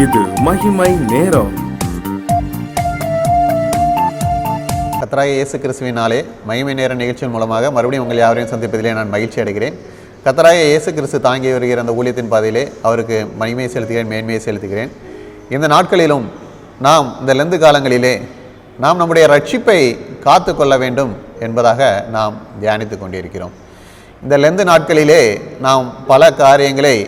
இது மகிமை நேரம். கர்த்தராகிய இயேசு கிறிஸ்துவினாலே மகிமை நேர நிகழ்ச்சியின் மூலமாக மறுபடியும் உங்கள் யாவரையும் சந்திப்பதிலே நான் மகிழ்ச்சி அடைகிறேன். கர்த்தராகிய இயேசு கிறிஸ்து தாங்கி வருகிற அந்த ஊழியத்தின் பாதையிலே அவருக்கு மகிமையை செலுத்துகிறேன், மேன்மையை செலுத்துகிறேன். இந்த நாட்களிலும் நாம் இந்த லெந்து காலங்களிலே நாம் நம்முடைய ரட்சிப்பை காத்து கொள்ள வேண்டும் என்பதாக நாம் தியானித்து கொண்டிருக்கிறோம். இந்த லெந்து நாட்களிலே நாம் பல காரியங்களை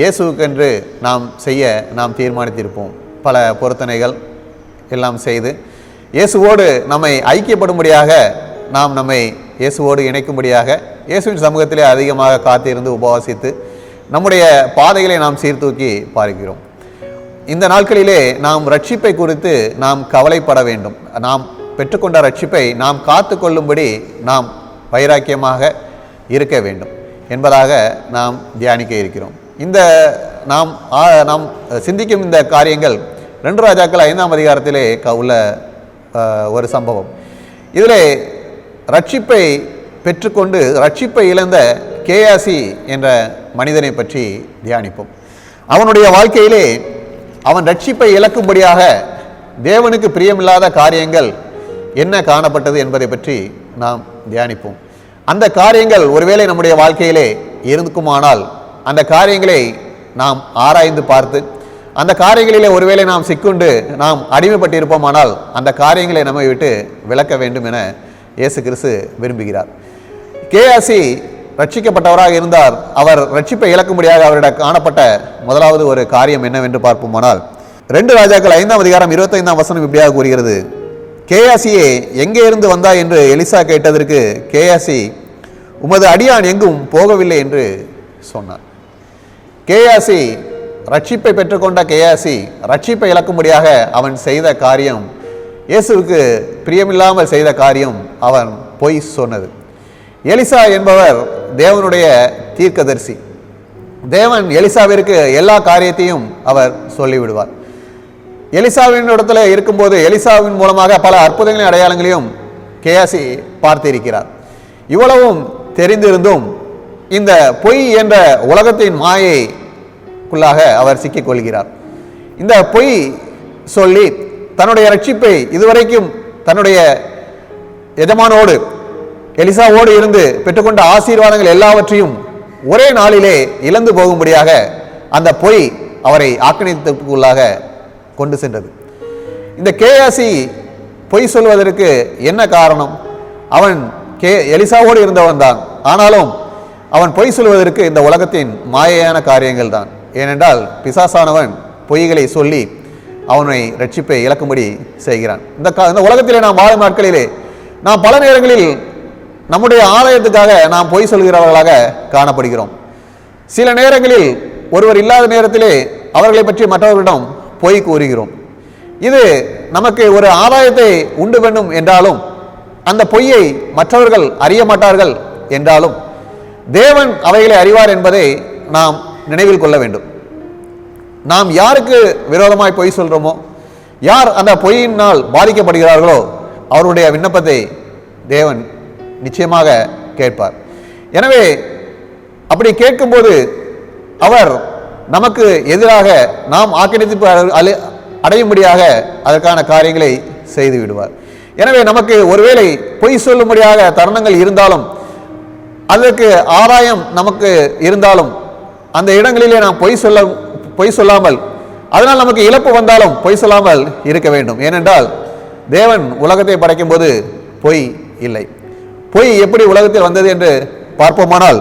இயேசுக்கென்று நாம் செய்ய நாம் தீர்மானித்திருப்போம். பல பொருத்தனைகள் எல்லாம் செய்து இயேசுவோடு நம்மை ஐக்கியப்படும்படியாக நாம் நம்மை இயேசுவோடு இணைக்கும்படியாக இயேசுவின் சமூகத்திலே அதிகமாக காத்திருந்து உபவாசித்து நம்முடைய பாதைகளை நாம் சீர்தூக்கி பார்க்கிறோம். இந்த நாட்களிலே நாம் ரட்சிப்பை குறித்து நாம் கவலைப்பட வேண்டும். நாம் பெற்றுக்கொண்ட ரட்சிப்பை நாம் காத்து கொள்ளும்படி நாம் வைராக்கியமாக இருக்க வேண்டும் என்பதாக நாம் தியானிக்க இருக்கிறோம். இந்த நாம் சிந்திக்கும் இந்த காரியங்கள் 2 ராஜாக்கள் 5ஆம் அதிகாரத்திலே உள்ள ஒரு சம்பவம். இதிலே ரட்சிப்பை பெற்றுக்கொண்டு ரட்சிப்பை இழந்த கேயாசி என்ற மனிதனை பற்றி தியானிப்போம். அவனுடைய வாழ்க்கையிலே அவன் ரட்சிப்பை இழக்கும்படியாக தேவனுக்கு பிரியமில்லாத காரியங்கள் என்ன காணப்பட்டது என்பதை பற்றி நாம் தியானிப்போம். அந்த காரியங்கள் ஒருவேளை நம்முடைய வாழ்க்கையிலே இருக்குமானால் அந்த காரியங்களை நாம் ஆராய்ந்து பார்த்து அந்த காரியங்களிலே ஒருவேளை நாம் சிக்குண்டு நாம் அடிமைப்பட்டிருப்போமானால் அந்த காரியங்களை நம்மை விட்டு விலக்க வேண்டும் என இயேசு கிறிஸ்து விரும்புகிறார். கேயாசி ரட்சிக்கப்பட்டவராக இருந்தார். அவர் ரட்சிப்பை இழக்கும்படியாக அவரிடம் காணப்பட்ட முதலாவது ஒரு காரியம் என்னவென்று பார்ப்போமானால் 2 ராஜாக்கள் 5ஆம் அதிகாரம் 25ஆம் வசனம் இப்படியாக கூறுகிறது. கேயாசியே எங்கே இருந்து வந்தாய் என்று எலிசா கேட்டதற்கு கேயாசி உமது அடியான் எங்கும் போகவில்லை என்று சொன்னார். கேயாசி ரட்சிப்பை பெற்றுக்கொண்ட கேயாசி ரட்சிப்பை இழக்கும்படியாக அவன் செய்த காரியம், இயேசுவுக்கு பிரியமில்லாமல் செய்த காரியம், அவன் பொய் சொன்னது. எலிசா என்பவர் தேவனுடைய தீர்க்கதரிசி. தேவன் எலிசாவிற்கு எல்லா காரியத்தையும் அவர் சொல்லிவிடுவார். எலிசாவின் இடத்துல இருக்கும்போது எலிசாவின் மூலமாக பல அற்புதங்களின் அடையாளங்களையும் கேயாசி பார்த்திருக்கிறார். இவ்வளவும் தெரிந்திருந்தும் இந்த பொய் என்ற உலகத்தின் மாயைக்குள்ளாக அவர் சிக்கிக் கொள்கிறார். இந்த பொய் சொல்லி தன்னுடைய ரட்சிப்பை இதுவரைக்கும் தன்னுடைய எஜமானோடு எலிசாவோடு இருந்து பெற்றுக்கொண்ட ஆசீர்வாதங்கள் எல்லாவற்றையும் ஒரே நாளிலே இழந்து போகும்படியாக அந்த பொய் அவரை ஆக்கிரமிப்புக்குள்ளாக கொண்டு சென்றது. இந்த கேயாசி பொய் சொல்வதற்கு என்ன காரணம்? அவன் எலிசாவோடு இருந்தவன் தான். ஆனாலும் அவன் பொய் சொல்வதற்கு இந்த உலகத்தின் மாயையான காரியங்கள் தான். ஏனென்றால் பிசாசானவன் பொய்களை சொல்லி அவனை ரட்சிப்பை இழக்கும்படி செய்கிறான். இந்த உலகத்திலே நாம் வாழும் நாட்களிலே நாம் பல நேரங்களில் நம்முடைய ஆலயத்துக்காக நாம் பொய் சொல்கிறவர்களாக காணப்படுகிறோம். சில நேரங்களில் ஒருவர் இல்லாத நேரத்திலே அவர்களை பற்றி மற்றவர்களிடம் பொய் கூறுகிறோம். இது நமக்கு ஒரு ஆதாயத்தை உண்டு வேண்டும் என்றாலும் அந்த பொய்யை மற்றவர்கள் அறிய மாட்டார்கள் என்றாலும் தேவன் அவைகளை அறிவார் என்பதை நாம் நினைவில் கொள்ள வேண்டும். நாம் யாருக்கு விரோதமாய் பொய் சொல்கிறோமோ, யார் அந்த பொய்யினால் பாதிக்கப்படுகிறார்களோ அவருடைய விண்ணப்பத்தை தேவன் நிச்சயமாக கேட்பார். எனவே அப்படி கேட்கும்போது அவர் நமக்கு எதிராக நாம் ஆக்கிரமிப்பு அடையும்படியாக அதற்கான காரியங்களை செய்து விடுவார். எனவே நமக்கு ஒருவேளை பொய் சொல்லும்படியாக தருணங்கள் இருந்தாலும் அதற்கு ஆதாயம் நமக்கு இருந்தாலும் அந்த இடங்களிலே நாம் பொய் சொல்லாமல் அதனால் நமக்கு இழப்பு வந்தாலும் பொய் சொல்லாமல் இருக்க வேண்டும். ஏனென்றால் தேவன் உலகத்தை படைக்கும் போது பொய் இல்லை. பொய் எப்படி உலகத்தில் வந்தது என்று பார்ப்போமானால்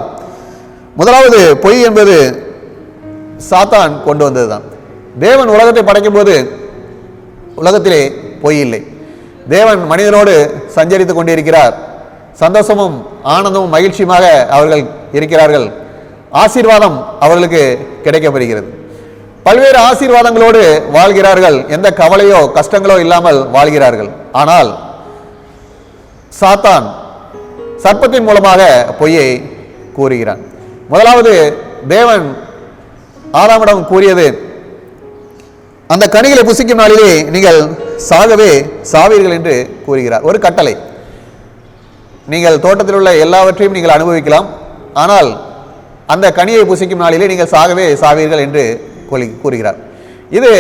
முதலாவது பொய் என்பது சாத்தான் கொண்டு வந்ததுதான். தேவன் உலகத்தை படைக்கும் போது உலகத்திலே பொய் இல்லை. தேவன் மனிதனோடு சஞ்சரித்து கொண்டிருக்கிறார். சந்தோஷமும் ஆனந்தமும் மகிழ்ச்சியுமாக அவர்கள் இருக்கிறார்கள். ஆசீர்வாதம் அவர்களுக்கு கிடைக்கப்படுகிறது. பல்வேறு ஆசீர்வாதங்களோடு வாழ்கிறார்கள். எந்த கவலையோ கஷ்டங்களோ இல்லாமல் வாழ்கிறார்கள். ஆனால் சாத்தான் சர்ப்பத்தின் மூலமாக பொய்யை கூறுகிறான். முதலாவது தேவன் ஆதாமிடம் கூறியது, அந்த கனிகளை புசிக்கும் நாளிலே நீங்கள் சாகவே சாவீர்கள் என்று கூறுகிறார். ஒரு கட்டளை. நீங்கள் தோட்டத்தில் உள்ள எல்லாவற்றையும் நீங்கள் அனுபவிக்கலாம், ஆனால் அந்த கனியை புசிக்கும் நாளிலே நீங்கள் சாகவே சாவீர்கள் என்று கூறுகிறார். இது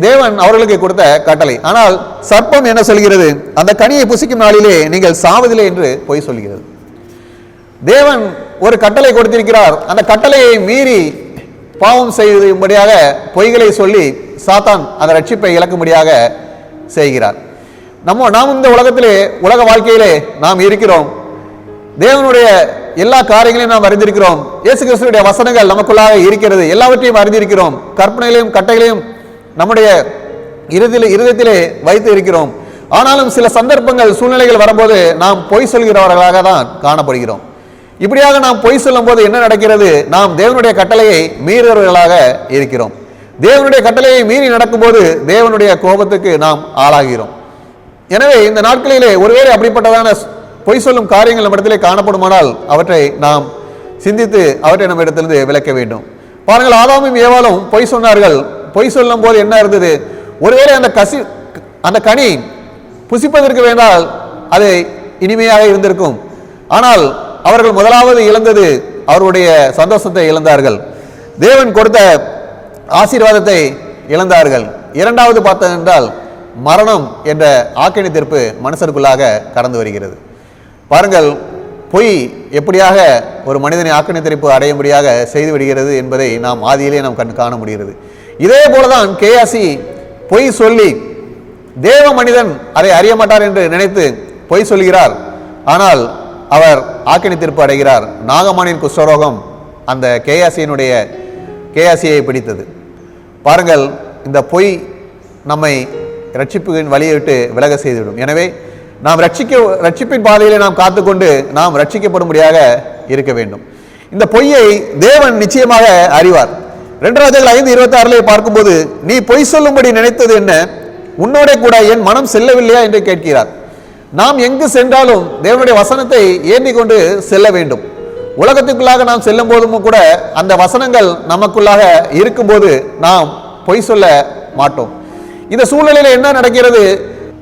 தேவன் அவர்களுக்கு கொடுத்த கட்டளை. ஆனால் சர்ப்பம் என்ன சொல்கிறது? அந்த கனியை புசிக்கும் நாளிலே நீங்கள் சாவதில்லை என்று பொய் சொல்கிறது. தேவன் ஒரு கட்டளை கொடுத்திருக்கிறார். அந்த கட்டளையை மீறி பாவம் செய்யும்படியாக பொய்களை சொல்லி சாத்தான் அந்த ரட்சிப்பை இழக்கும்படியாக செய்கிறார். நாம் இந்த உலகத்திலே, உலக வாழ்க்கையிலே நாம் இருக்கிறோம். தேவனுடைய எல்லா காரியங்களையும் நாம் அறிந்திருக்கிறோம். இயேசு கிறிஸ்துவுடைய வசனங்கள் நமக்குள்ளாக இருக்கிறது. எல்லாவற்றையும் அறிந்திருக்கிறோம். கற்பனைகளையும் கட்டைகளையும் நம்முடைய இருதயத்திலே வைத்து இருக்கிறோம். ஆனாலும் சில சந்தர்ப்பங்கள், சூழ்நிலைகள் வரும்போது நாம் பொய் சொல்கிறவர்களாக தான் காணப்படுகிறோம். இப்படியாக நாம் பொய் சொல்லும் போது என்ன நடக்கிறது? நாம் தேவனுடைய கட்டளையை மீறுவர்களாக இருக்கிறோம். தேவனுடைய கட்டளையை மீறி நடக்கும்போது தேவனுடைய கோபத்துக்கு நாம் ஆளாகிறோம். எனவே இந்த நாட்களிலே ஒருவேளை அப்படிப்பட்டதான பொய் சொல்லும் காரியங்கள் நம்ம இடத்திலே காணப்படுமானால் அவற்றை நாம் சிந்தித்து அவற்றை நம்ம இடத்திலிருந்து விலக்க வேண்டும். பாருங்கள், ஆதாமும் ஏவாளும் பொய் சொன்னார்கள். பொய் சொல்லும் போது என்ன இருந்தது? ஒருவேளை அந்த கனி புசிப்பதற்கு வேண்டால் அது இனிமையாக இருந்திருக்கும். ஆனால் அவர்கள் முதலாவது இழந்தது அவருடைய சந்தோஷத்தை இழந்தார்கள். தேவன் கொடுத்த ஆசீர்வாதத்தை இழந்தார்கள். இரண்டாவது பார்த்தது என்றால் மரணம் என்ற ஆக்கினை தீர்ப்பு மனுஷருக்குள்ளாக கடந்து வருகிறது. பாருங்கள், பொய் எப்படியாக ஒரு மனிதனை ஆக்கினை தீர்ப்பு அடையும்படியாக செய்து விடுகிறது என்பதை நாம் ஆதியிலே நாம் காண முடிகிறது. இதே போலதான் கேயாசி பொய் சொல்லி தேவ மனிதன் அதை அறிய மாட்டார் என்று நினைத்து பொய் சொல்கிறார். ஆனால் அவர் ஆக்கினை தீர்ப்பு அடைகிறார். நாகமானின் குஷ்டரோகம் அந்த கேயாசியை பிடித்தது. பாருங்கள், இந்த பொய் நம்மை ரட்சிப்பின் வழியை விட்டு விலக செய்துவிடும். எனவே நாம் ரட்சிப்பின் பாதையிலே நாம் காத்துக்கொண்டு நாம் ரட்சிக்கப்படும்படியாக இருக்க வேண்டும். இந்த பொய்யை தேவன் நிச்சயமாக அறிவார். 2 ராஜாக்கள் 5:26 பார்க்கும்போது, நீ பொய் சொல்லும்படி நினைத்தது என்ன? உன்னோட கூட என் மனம் செல்லவில்லையா என்று கேட்கிறார். நாம் எங்கு சென்றாலும் தேவனுடைய வசனத்தை ஏந்தி கொண்டு செல்ல வேண்டும். உலகத்துக்குள்ளாக நாம் செல்லும் போதும் கூட அந்த வசனங்கள் நமக்குள்ளாக இருக்கும்போது நாம் பொய் சொல்ல மாட்டோம். இந்த சூழ்நிலையில் என்ன நடக்கிறது?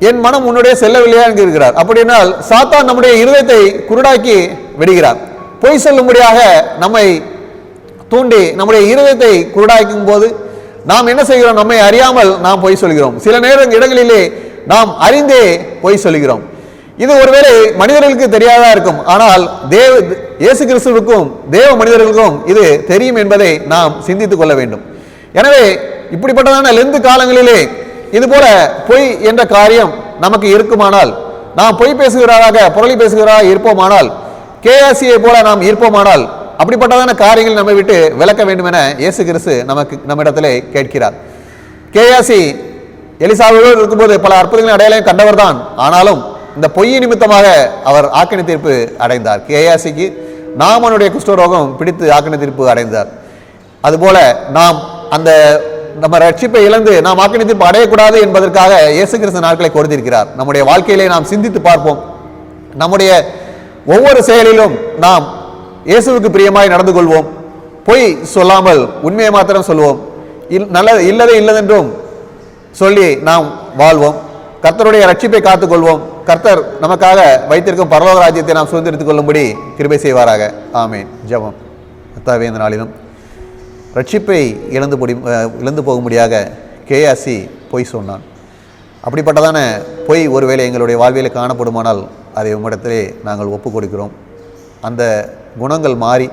என் மனம் உன்னுடைய செல்லவில்லையா என்கிறார். அப்படினால் சாத்தான் நம்முடைய இருதயத்தை குருடாக்கி விடுகிறார். பொய் சொல்லும்படியாக நம்மை தூண்டி நம்முடைய இருதயத்தை குருடாக்கும் போது நாம் என்ன செய்கிறோம்? நம்மை அறியாமல் நாம் பொய் சொல்கிறோம். சில இடங்களிலே நாம் அறிந்தே பொய் சொல்கிறோம். இது ஒருவேளை மனிதர்களுக்கு தெரியாதா இருக்கும். ஆனால் இயேசு கிறிஸ்துவுக்கும் தேவ மனிதர்களுக்கும் இது தெரியும் என்பதை நாம் சிந்தித்துக் கொள்ள வேண்டும். எனவே இப்படிப்பட்டதான லெந்து காலங்களிலே இது போல பொய் என்ற காரியம் நமக்கு இருக்குமானால், நாம் பொய் பேசுகிறவராக புரளி பேசுகிறவராக இருப்போமானால், கேயாசியை போல நாம் இருப்போமானால், அப்படிப்பட்டதான காரியங்கள் நம்மை விட்டு விலக்க வேண்டும் என இயேசு கிறிஸ்து நம்மிடத்திலே கேட்கிறார். கேயாசி எலிசாவோடு இருக்கும்போது பல அற்புதங்களை அடையாளம் கண்டவர் தான். ஆனாலும் இந்த பொய் நிமித்தமாக அவர் ஆக்கினை தீர்ப்பு அடைந்தார். கேயாசிக்கு நாமனுடைய குஷ்டரோகம் பிடித்து ஆக்கினை தீர்ப்பு அடைந்தார். அதுபோல நாம் நம்ம ரட்சிப்பை இழந்து நாம் ஆக்கினை தீர்ப்பு அடையக்கூடாது என்பதற்காக இயேசு கிறிஸ்து நாட்களை கொடுத்திருக்கிறார். நம்முடைய வாழ்க்கையிலே நாம் சிந்தித்து பார்ப்போம். நம்முடைய ஒவ்வொரு செயலிலும் நாம் இயேசுவுக்கு பிரியமாய் நடந்து கொள்வோம். பொய் சொல்லாமல் உண்மையை மாத்திரம் சொல்வோம். இல்லதை இல்லதென்றும் சொல்லி நாம் வாழ்வோம். கர்த்தருடைய ரட்சிப்பை காத்துக்கொள்வோம். கர்த்தர் நமக்காக வைத்திருக்கும் பரலோக ராஜ்யத்தை நாம் சுதந்திரித்துக் கொள்ளும்படி கிருபை செய்வாராக. ஆமேன். ஜெபம். கர்த்தாவே, இந்த நாளிலும் ரட்சிப்பை இழந்து போகும்படியாக கேயாசி பொய் சொன்னான். அப்படிப்பட்டதான பொய் ஒருவேளை எங்களுடைய வாழ்வியில் காணப்படுமானால் அதை உம்மிடத்திலே நாங்கள் ஒப்புக் கொடுக்கிறோம். அந்த குணங்கள் மாறி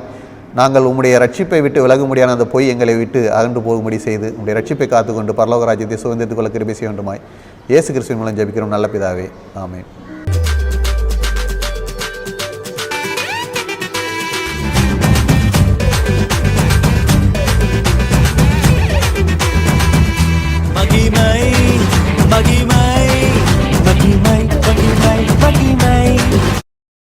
நாங்கள் உம்முடைய ரட்சிப்பை விட்டு விலகும்படியான அந்த பொய் எங்களை விட்டு அகன்று போகும்படி செய்து உம்முடைய ரட்சிப்பை காத்துக்கொண்டு பரலோக ராஜ்யத்தை சுதந்திரத்துக் கொள்ள கிருபை செய்ய வேண்டுமாய் இயேசு கிறிஸ்துவின் மூலம் ஜெபிக்கிறோம் நல்ல பிதாவே. ஆமென்.